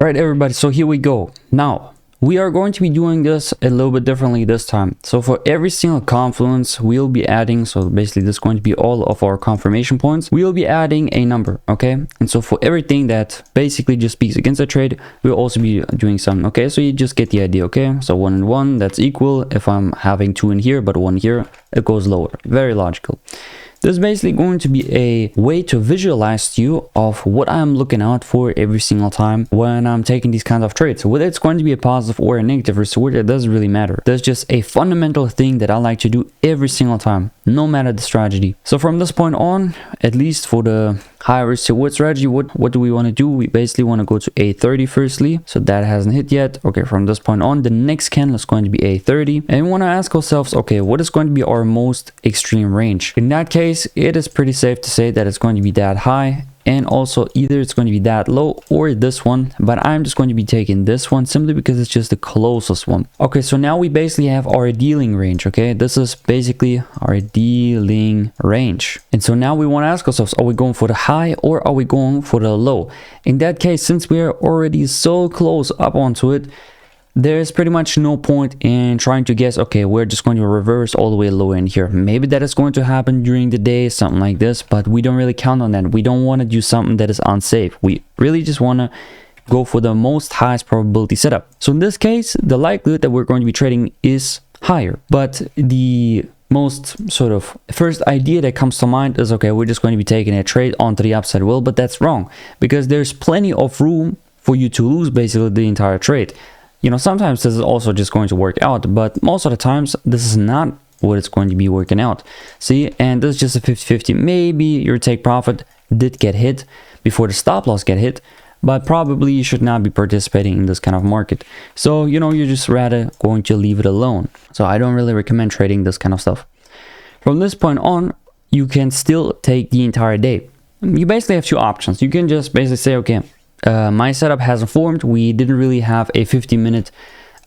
All right, everybody, so here we go. Now, we are going to be doing this a little bit differently this time. So for every single confluence, we'll be adding, so basically this is going to be all of our confirmation points. We'll be adding a number, okay? And so for everything that basically just speaks against a trade, we'll also be doing some, okay? So you just get the idea, okay? So 1 and 1, that's equal. If I'm having 2 in here, but 1 here, it goes lower. Very logical. This is basically going to be a way to visualize to you of what I'm looking out for every single time when I'm taking these kinds of trades. Whether it's going to be a positive or a negative result, it doesn't really matter. There's just a fundamental thing that I like to do every single time, no matter the strategy. So from this point on, at least for the high risk reward strategy, what do we want to do? We basically want to go to A30 firstly. So that hasn't hit yet. Okay, from this point on, the next candle is going to be A30. And we want to ask ourselves, okay, what is going to be our most extreme range? In that case, it is pretty safe to say that it's going to be that high, and also either it's going to be that low or this one, but I'm just going to be taking this one simply because it's just the closest one. Okay, so now we basically have our dealing range. Okay, this is basically our dealing range, and so now we want to ask ourselves, are we going for the high or are we going for the low? In that case, since we are already so close up onto it, there's pretty much no point in trying to guess, okay, we're just going to reverse all the way low in here. Maybe that is going to happen during the day, something like this, but we don't really count on that. We don't want to do something that is unsafe. We really just want to go for the most highest probability setup. So in this case, the likelihood that we're going to be trading is higher, but the most sort of first idea that comes to mind is, okay, we're just going to be taking a trade onto the upside. Well, but that's wrong, because there's plenty of room for you to lose basically the entire trade. You know, sometimes this is also just going to work out, but most of the times this is not what it's going to be working out. See, and this is just a 50-50. Maybe your take profit did get hit before the stop loss get hit, but probably you should not be participating in this kind of market. So, you know, you're just rather going to leave it alone. So I don't really recommend trading this kind of stuff. From this point on, you can still take the entire day. You basically have two options. You can just basically say, okay, my setup hasn't formed. We didn't really have a 50-minute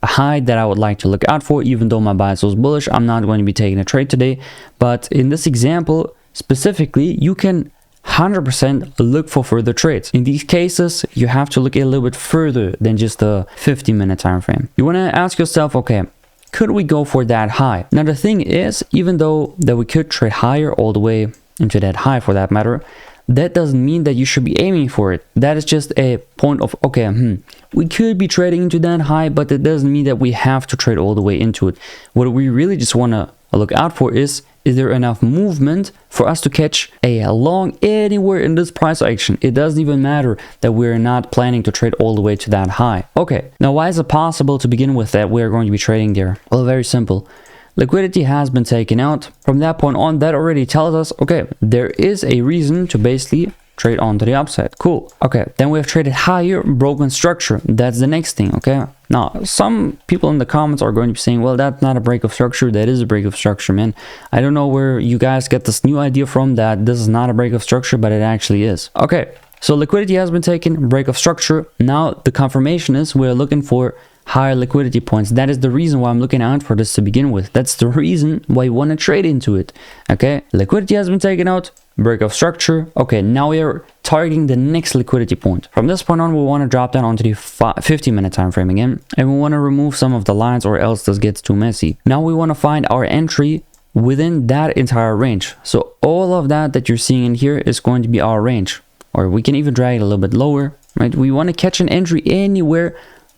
high that I would like to look out for. Even though my bias was bullish, I'm not going to be taking a trade today. But in this example specifically, you can 100% look for further trades. In these cases, you have to look a little bit further than just the 50-minute time frame. You want to ask yourself, okay, could we go for that high? Now the thing is, even though that we could trade higher all the way into that high for that matter, that doesn't mean that you should be aiming for it. That is just a point of, okay, we could be trading into that high, but it doesn't mean that we have to trade all the way into it. What we really just want to look out for is there enough movement for us to catch a long anywhere in this price action? It doesn't even matter that we're not planning to trade all the way to that high. Okay, now why is it possible to begin with that we're going to be trading there? Well, very simple. Liquidity has been taken out. From that point on, that already tells us, okay, there is a reason to basically trade onto the upside. Cool. Okay, then we have traded higher, broken structure. That's the next thing, okay? Now, some people in the comments are going to be saying, well, that's not a break of structure. That is a break of structure, man. I don't know where you guys get this new idea from that this is not a break of structure, but it actually is. Okay, so liquidity has been taken, break of structure. Now, the confirmation is we're looking for higher liquidity points. That is the reason why I'm looking out for this to begin with. That's the reason why you want to trade into it. Okay, liquidity has been taken out, break of structure. Okay, now we are targeting the next liquidity point. From this point on, we want to drop down onto the 50-minute time frame again, and we want to remove some of the lines, or else this gets too messy. Now we want to find our entry within that entire range. So all of that you're seeing in here is going to be our range, or we can even drag it a little bit lower, right? We want to catch an entry anywhere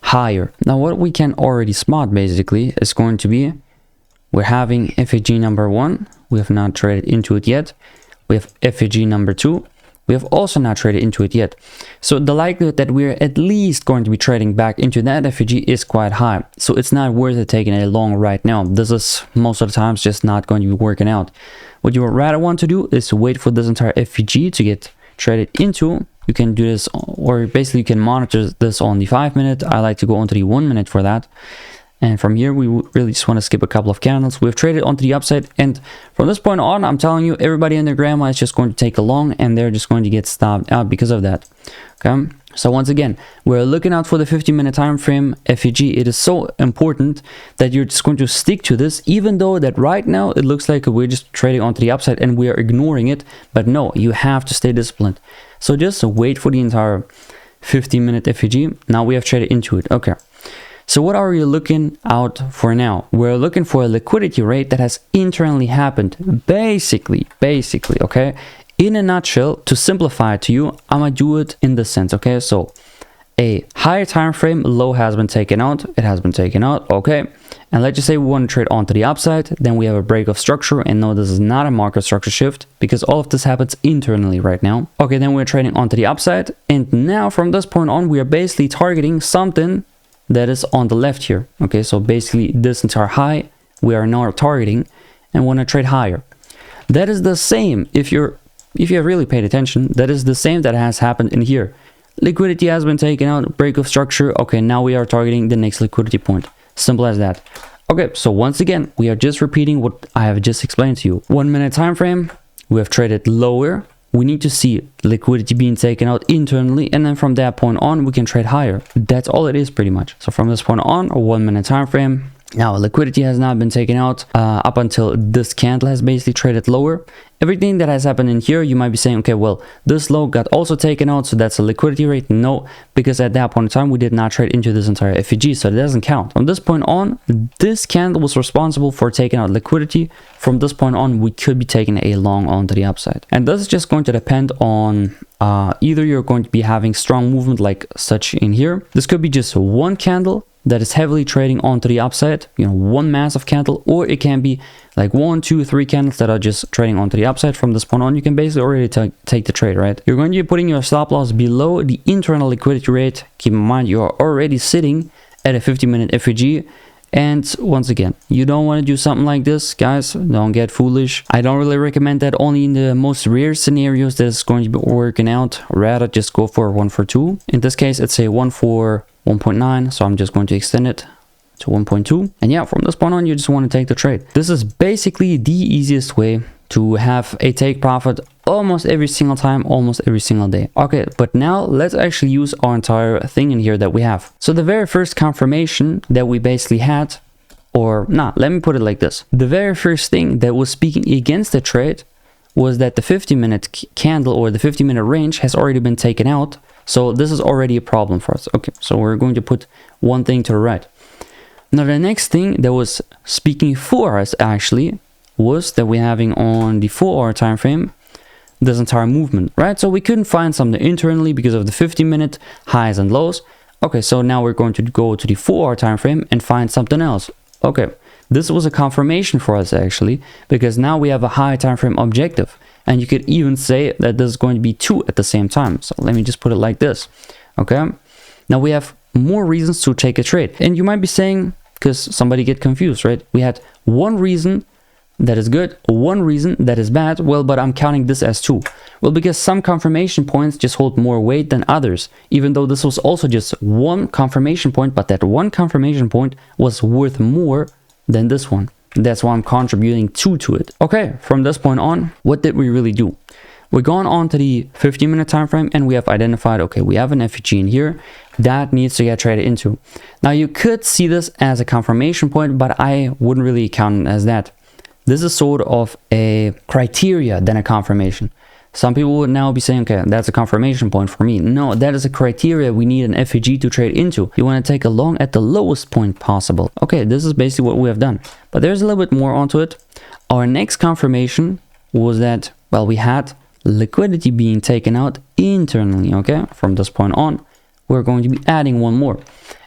higher. Now what we can already spot basically is going to be, we're having FAG number 1, we have not traded into it yet. We have FAG number 2, we have also not traded into it yet. So the likelihood that we're at least going to be trading back into that FAG is quite high. So it's not worth it taking a long right now. This is most of the times just not going to be working out. What you would rather want to do is wait for this entire FAG to get traded into. You can do this, or basically you can monitor this on the 5-minute. I like to go onto the 1-minute for that. And from here, we really just want to skip a couple of candles. We've traded onto the upside, and from this point on, I'm telling you, everybody and their grandma is just going to take a long, and they're just going to get stopped out because of that. Okay, so once again, we're looking out for the 50-minute time frame FAG. It is so important that you're just going to stick to this, even though that right now it looks like we're just trading onto the upside and we are ignoring it. But no, you have to stay disciplined. So just wait for the entire 15-minute FEG. Now we have traded into it. Okay. So what are we looking out for now? We're looking for a liquidity rate that has internally happened. Basically, okay? In a nutshell, to simplify it to you, I'm gonna do it in this sense, okay? So a higher time frame low has been taken out. It has been taken out, okay? And let's just say we want to trade onto the upside. Then we have a break of structure, and no, this is not a market structure shift because all of this happens internally right now. Okay, then we're trading onto the upside, and now from this point on, we are basically targeting something that is on the left here. Okay, so basically this entire high we are now targeting and want to trade higher. That is the same, if you have really paid attention, that is the same that has happened in here. Liquidity has been taken out, break of structure. Okay, now we are targeting the next liquidity point. Simple as that. Okay, so once again, we are just repeating what I have just explained to you. 1 minute time frame, we have traded lower. We need to see liquidity being taken out internally, and then from that point on, we can trade higher. That's all it is pretty much. So from this point on, a 1 minute time frame. Now liquidity has not been taken out up until this candle has basically traded lower. Everything that has happened in here, you might be saying, okay, well, this low got also taken out, so that's a liquidity rate. No, because at that point in time, we did not trade into this entire FEG, so it doesn't count. From this point on, this candle was responsible for taking out liquidity. From this point on, we could be taking a long onto the upside. And this is just going to depend on either you're going to be having strong movement like such in here. This could be just one candle that is heavily trading onto the upside, you know, one massive candle, or it can be like 1, 2, 3 candles that are just trading onto the upside. From this point on, you can basically already take the trade, right? You're going to be putting your stop loss below the internal liquidity rate. Keep in mind, you are already sitting at a 50-minute FEG. And once again, you don't want to do something like this, guys. Don't get foolish. I don't really recommend that. Only in the most rare scenarios that it's going to be working out. Rather, just go for 1 for 2. In this case, it's a 1 for 1.9, so I'm just going to extend it to 1.2. And yeah, from this point on, you just want to take the trade. This is basically the easiest way to have a take profit almost every single time, almost every single day. Okay, but now let's actually use our entire thing in here that we have. So the very first confirmation that we basically had, or not, let me put it like this. The very first thing that was speaking against the trade was that the 50-minute candle or the 50-minute range has already been taken out. So this is already a problem for us. Okay, so we're going to put one thing to the right. Now the next thing that was speaking for us actually was that we're having on the 4-hour time frame this entire movement, right? So we couldn't find something internally because of the 50-minute highs and lows. Okay, so now we're going to go to the 4-hour time frame and find something else. Okay, this was a confirmation for us actually, because now we have a high time frame objective. And you could even say that this is going to be 2 at the same time. So let me just put it like this. Okay. Now we have more reasons to take a trade. And you might be saying, because somebody get confused, right? We had one reason that is good, one reason that is bad. Well, but I'm counting this as 2. Well, because some confirmation points just hold more weight than others, even though this was also just one confirmation point, but that one confirmation point was worth more than this one. That's why I'm contributing 2 to it. Okay, from this point on, what did we really do? We're going on to the 15-minute time frame, and we have identified, okay, we have an FEG in here that needs to get traded into. Now you could see this as a confirmation point, but I wouldn't really count it as that. This is sort of a criteria than a confirmation. Some people would now be saying, okay, that's a confirmation point for me. No, that is a criteria we need an FEG to trade into. You want to take a long at the lowest point possible. Okay, this is basically what we have done. But there's a little bit more onto it. Our next confirmation was that, well, we had liquidity being taken out internally, okay? From this point on, we're going to be adding one more.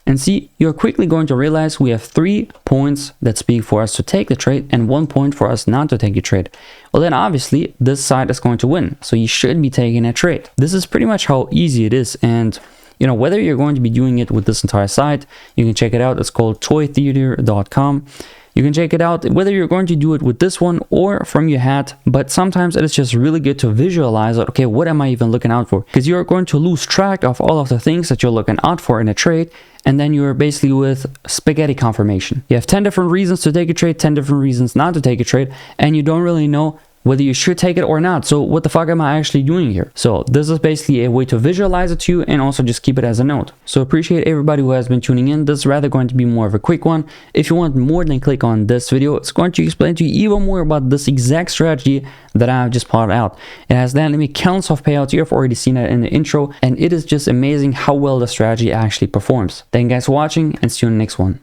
And see, you're quickly going to realize we have 3 points that speak for us to take the trade and 1 point for us not to take the trade. Well, then obviously this side is going to win. So you should be taking a trade. This is pretty much how easy it is. And you know, whether you're going to be doing it with this entire site, you can check it out. It's called toytheater.com. You can check it out whether you're going to do it with this one or from your hat, but sometimes it is just really good to visualize it. Okay, what am I even looking out for? Because you're going to lose track of all of the things that you're looking out for in a trade, and then you're basically with spaghetti confirmation. You have 10 different reasons to take a trade, 10 different reasons not to take a trade, and you don't really know whether you should take it or not. So what the fuck am I actually doing here? So this is basically a way to visualize it to you and also just keep it as a note. So appreciate everybody who has been tuning in. This is rather going to be more of a quick one. If you want more, then click on this video. It's going to explain to you even more about this exact strategy that I've just plotted out. It has dynamic counts of payouts. You've already seen that in the intro, and it is just amazing how well the strategy actually performs. Thank you guys for watching, and see you in the next one.